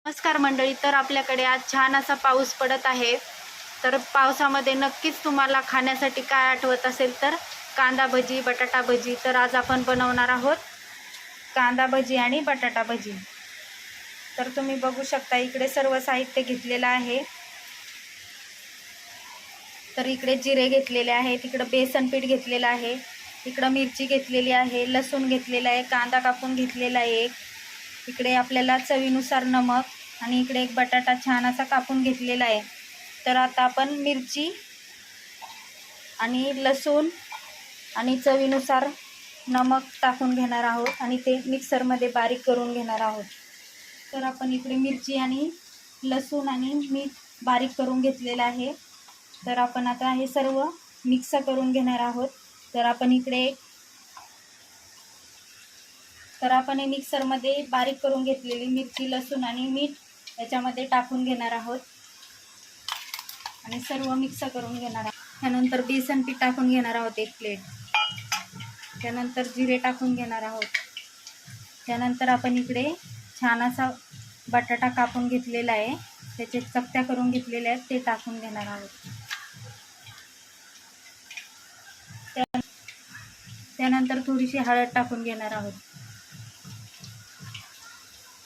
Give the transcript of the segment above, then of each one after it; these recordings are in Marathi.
नमस्कार मंडळी, तर आपल्याकडे आज छान असा पाऊस पडत आहे। तर पावसामध्ये नक्कीच तुम्हाला खाण्यासाठी काय आठवत असेल तर कांदा भजी, बटाटा भजी। तर आज आपण बनवणार आहोत कांदा भजी आणि बटाटा भजी। तर तुम्ही बघू शकता इकडे सर्व साहित्य घेतलेलं आहे। तर इकडे जिरे घेतलेले आहे, इकडे बेसन पीठ घेतलेलं आहे, इकडे मिरची घेतलेली आहे, लसूण घेतलेला आहे, कांदा कापून घेतलेला आहे, इकडे आपल्याला चवीनुसार नमक आणि इकडे एक बटाटा छान असा कापून घेतलेला आहे। तर आता आपण मिरची आणि लसूण आणि चवीनुसार नमक टाकून घेणार आहोत आणि ते मिक्सरमध्ये बारीक करून घेणार आहोत। तर आपण इकडे मिरची आणि लसूण आणि मीठ बारीक करून घेतलेलं आहे। तर आपण आता हे सर्व मिक्स करून घेणार आहोत। तर आपण हे मिक्सरमध्ये बारीक करून घेतलेली मिरची, लसूण आणि मीठ याच्यामध्ये टाकून घेणार आहोत आणि सर्व मिक्स करून घेणार आहोत। त्यानंतर बेसन पीठ टाकून घेणार आहोत 1 प्लेट। त्यानंतर जिरे टाकून घेणार आहोत। त्यानंतर आपण इकडे छान असा बटाटा कापून घेतलेला आहे, त्याचे चकत्या करून घेतलेल्या आहेत, ते टाकून घेणार आहोत। त्यानंतर थोडीशी हळद टाकून घेणार आहोत।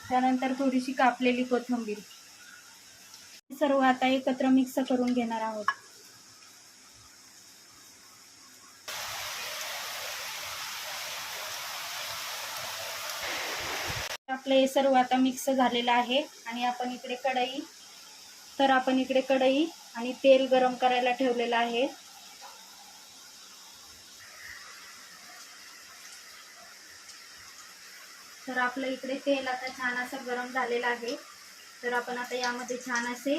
त्यानंतर थोडीशी कापलेली कोथिंबीर। सर्व आता एकत्र मिक्स करून घेणार आहोत। आपले हे सर्व आता मिक्स झालेलं आहे आणि आपण इकडे कढई आणि तेल गरम करायला ठेवलेलं आहे। तर आपलं इकडे तेल आता छान असं गरम झालेलं आहे। तर आपण आता यामध्ये छान असे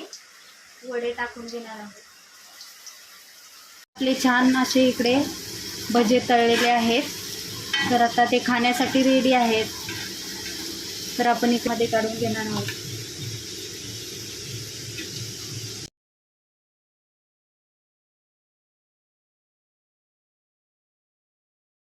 वडे टाकून घेणार आहोत। आपले छान असे इकडे भजे तळलेले आहेत। तर आता ते खाण्यासाठी रेडी आहेत। तर आपण इकडे काढून घेणार आहोत।